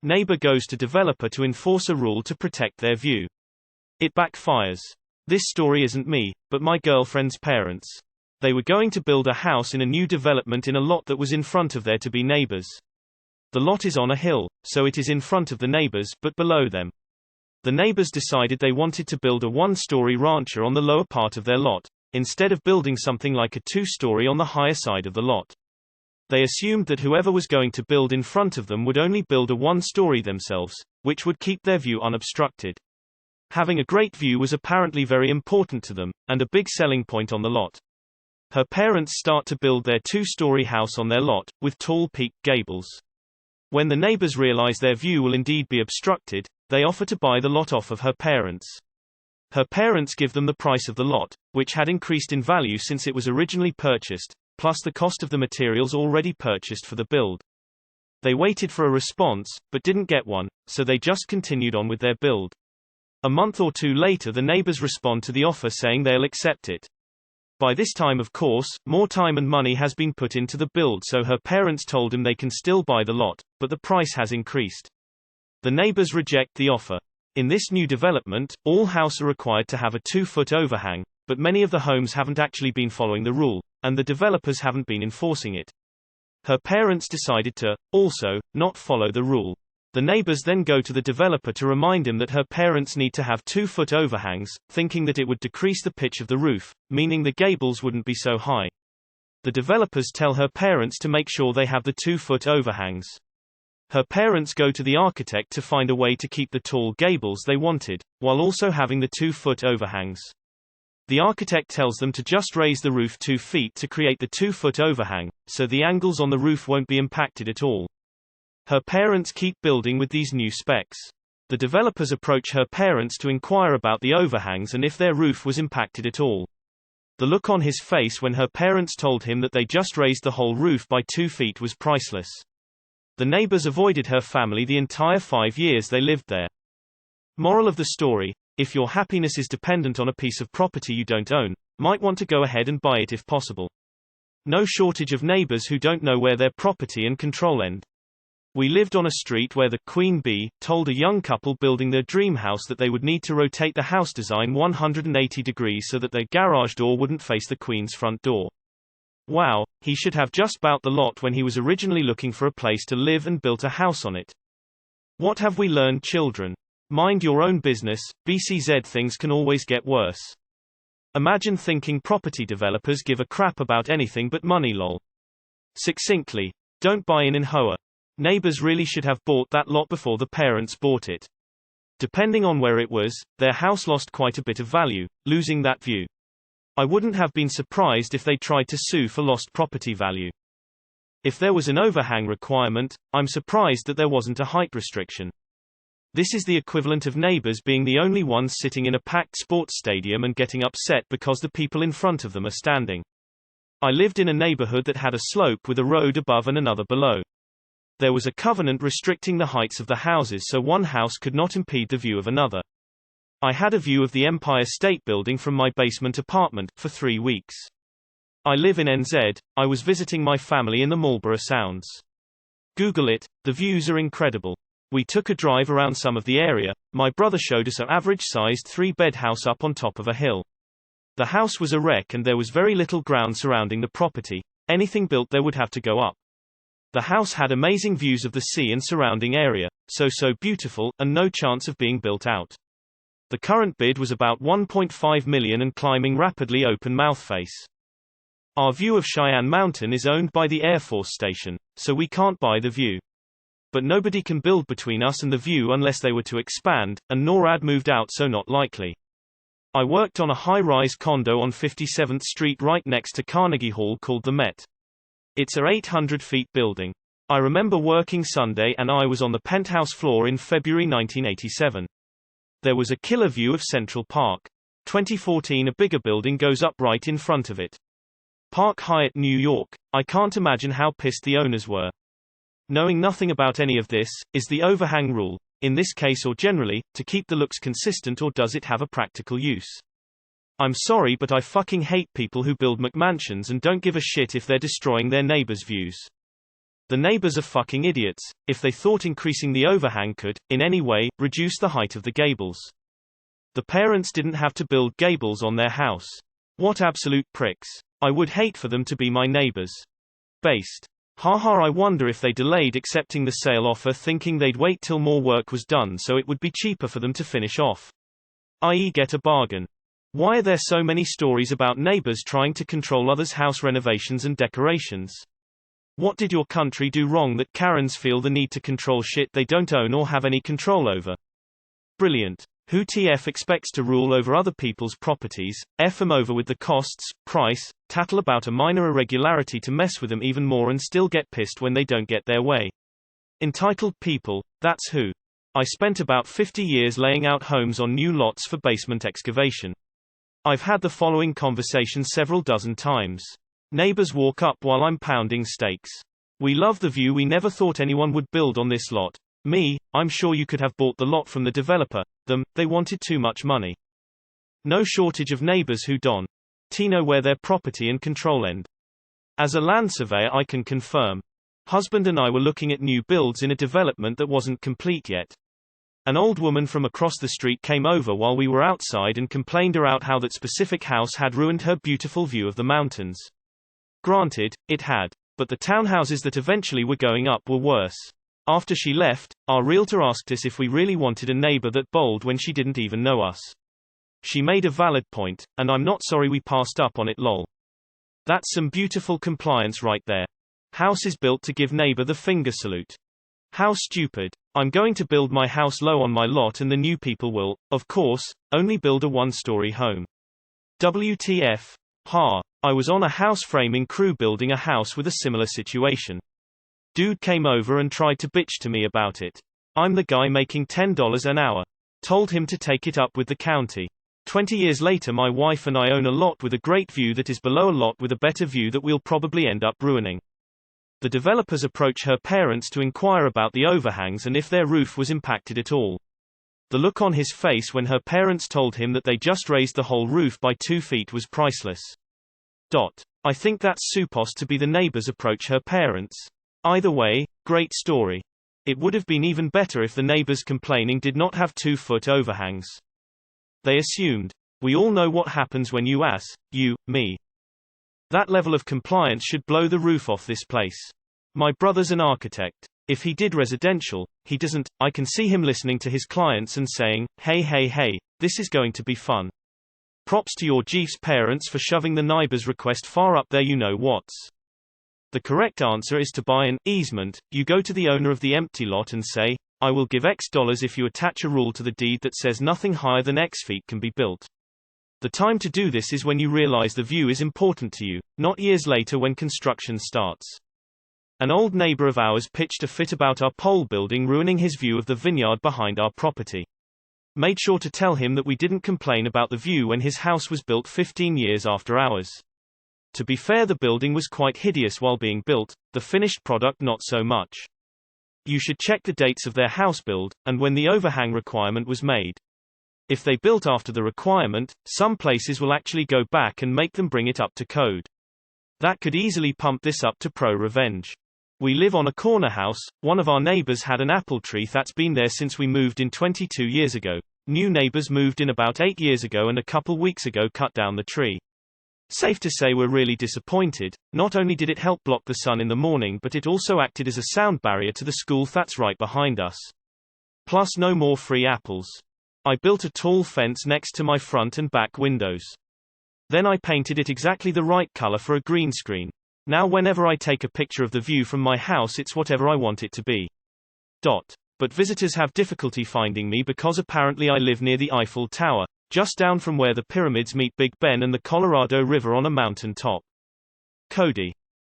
Neighbor goes to developer to enforce a rule to protect their view. It backfires. This story isn't me, but my girlfriend's parents. They were going to build a house in a new development in a lot that was in front of their to-be neighbors. The lot is on a hill, so it is in front of the neighbors but below them. The neighbors decided they wanted to build a one-story rancher on the lower part of their lot, instead of building something like a two-story on the higher side of the lot. They assumed that whoever was going to build in front of them would only build a one-story themselves, which would keep their view unobstructed. Having a great view was apparently very important to them, and a big selling point on the lot. Her parents start to build their two-story house on their lot, with tall peaked gables. When the neighbors realize their view will indeed be obstructed, they offer to buy the lot off of her parents. Her parents give them the price of the lot, which had increased in value since it was originally purchased, plus the cost of the materials already purchased for the build. They waited for a response, but didn't get one, so they just continued on with their build. A month or two later the neighbors respond to the offer saying they'll accept it. By this time, of course, more time and money has been put into the build, so her parents told him they can still buy the lot, but the price has increased. The neighbors reject the offer. In this new development, all houses are required to have a 2-foot overhang, but many of the homes haven't actually been following the rule, and the developers haven't been enforcing it. Her parents decided to, also, not follow the rule. The neighbors then go to the developer to remind him that her parents need to have 2-foot overhangs, thinking that it would decrease the pitch of the roof, meaning the gables wouldn't be so high. The developers tell her parents to make sure they have the 2-foot overhangs. Her parents go to the architect to find a way to keep the tall gables they wanted, while also having the 2-foot overhangs. The architect tells them to just raise the roof 2 feet to create the 2-foot overhang, so the angles on the roof won't be impacted at all. Her parents keep building with these new specs. The developers approach her parents to inquire about the overhangs and if their roof was impacted at all. The look on his face when her parents told him that they just raised the whole roof by 2 feet was priceless. The neighbors avoided her family the entire 5 years they lived there. Moral of the story: if your happiness is dependent on a piece of property you don't own, might want to go ahead and buy it if possible. No shortage of neighbors who don't know where their property and control end. We lived on a street where the Queen Bee told a young couple building their dream house that they would need to rotate the house design 180 degrees so that their garage door wouldn't face the Queen's front door. Wow, he should have just bought the lot when he was originally looking for a place to live and built a house on it. What have we learned, children? Mind your own business, BCZ, things can always get worse. Imagine thinking property developers give a crap about anything but money, lol. Succinctly, don't buy in Hoa. Neighbors really should have bought that lot before the parents bought it. Depending on where it was, their house lost quite a bit of value, losing that view. I wouldn't have been surprised if they tried to sue for lost property value. If there was an overhang requirement, I'm surprised that there wasn't a height restriction. This is the equivalent of neighbors being the only ones sitting in a packed sports stadium and getting upset because the people in front of them are standing. I lived in a neighborhood that had a slope with a road above and another below. There was a covenant restricting the heights of the houses so one house could not impede the view of another. I had a view of the Empire State Building from my basement apartment, for 3 weeks. I live in NZ, I was visiting my family in the Marlborough Sounds. Google it, the views are incredible. We took a drive around some of the area, my brother showed us an average-sized 3-bed house up on top of a hill. The house was a wreck and there was very little ground surrounding the property, anything built there would have to go up. The house had amazing views of the sea and surrounding area, so beautiful, and no chance of being built out. The current bid was about 1.5 million and climbing rapidly, open mouth face. Our view of Cheyenne Mountain is owned by the Air Force Station, so we can't buy the view. But nobody can build between us and the view unless they were to expand, and NORAD moved out, so not likely. I worked on a high-rise condo on 57th Street right next to Carnegie Hall called the Met. It's a 800-feet building. I remember working Sunday and I was on the penthouse floor in February 1987. There was a killer view of Central Park. 2014, a bigger building goes up right in front of it. Park Hyatt, New York. I can't imagine how pissed the owners were. Knowing nothing about any of this, is the overhang rule, in this case or generally, to keep the looks consistent, or does it have a practical use? I'm sorry, but I fucking hate people who build McMansions and don't give a shit if they're destroying their neighbors' views. The neighbors are fucking idiots, if they thought increasing the overhang could, in any way, reduce the height of the gables. The parents didn't have to build gables on their house. What absolute pricks. I would hate for them to be my neighbors. Based. Haha, I wonder if they delayed accepting the sale offer thinking they'd wait till more work was done so it would be cheaper for them to finish off. I.e. get a bargain. Why are there so many stories about neighbors trying to control others' house renovations and decorations? What did your country do wrong that Karens feel the need to control shit they don't own or have any control over? Brilliant. Who TF expects to rule over other people's properties, F them over with the costs, price, tattle about a minor irregularity to mess with them even more and still get pissed when they don't get their way. Entitled people, that's who. I spent about 50 years laying out homes on new lots for basement excavation. I've had the following conversation several dozen times. Neighbors walk up while I'm pounding steaks. We love the view, we never thought anyone would build on this lot. Me, I'm sure you could have bought the lot from the developer. Them, they wanted too much money. No shortage of neighbors who don't know where their property and control end. As a land surveyor I can confirm. Husband and I were looking at new builds in a development that wasn't complete yet. An old woman from across the street came over while we were outside and complained about how that specific house had ruined her beautiful view of the mountains. Granted, it had. But the townhouses that eventually were going up were worse. After she left, our realtor asked us if we really wanted a neighbor that bold when she didn't even know us. She made a valid point, and I'm not sorry we passed up on it lol. That's some beautiful compliance right there. House is built to give neighbor the finger salute. How stupid. I'm going to build my house low on my lot and the new people will, of course, only build a one-story home. WTF. Ha. I was on a house framing crew building a house with a similar situation. Dude came over and tried to bitch to me about it. I'm the guy making $10 an hour. Told him to take it up with the county. 20 years later my wife and I own a lot with a great view that is below a lot with a better view that we'll probably end up ruining. The developers approach her parents to inquire about the overhangs and if their roof was impacted at all. The look on his face when her parents told him that they just raised the whole roof by 2 feet was priceless. I think that's supposed to be the neighbors approach her parents. Either way, great story. It would have been even better if the neighbors complaining did not have 2-foot overhangs. They assumed. We all know what happens when you ask, you, me. That level of compliance should blow the roof off this place. My brother's an architect. If he did residential, he doesn't. I can see him listening to his clients and saying, hey, this is going to be fun. Props to your Jeef's parents for shoving the neighbor's request far up there you know what's. The correct answer is to buy an easement. You go to the owner of the empty lot and say, I will give X dollars if you attach a rule to the deed that says nothing higher than X feet can be built. The time to do this is when you realize the view is important to you, not years later when construction starts. An old neighbor of ours pitched a fit about our pole building ruining his view of the vineyard behind our property. Made sure to tell him that we didn't complain about the view when his house was built 15 years after ours. To be fair, the building was quite hideous while being built, the finished product not so much. You should check the dates of their house build, and when the overhang requirement was made. If they built after the requirement, some places will actually go back and make them bring it up to code. That could easily pump this up to pro-revenge. We live on a corner house. One of our neighbors had an apple tree that's been there since we moved in 22 years ago. New neighbors moved in about 8 years ago and a couple weeks ago cut down the tree. Safe to say we're really disappointed. Not only did it help block the sun in the morning, but it also acted as a sound barrier to the school that's right behind us. Plus no more free apples. I built a tall fence next to my front and back windows. Then I painted it exactly the right color for a green screen. Now whenever I take a picture of the view from my house it's whatever I want it to be. But visitors have difficulty finding me because apparently I live near the Eiffel Tower, just down from where the pyramids meet Big Ben and the Colorado River on a mountain top. Cody.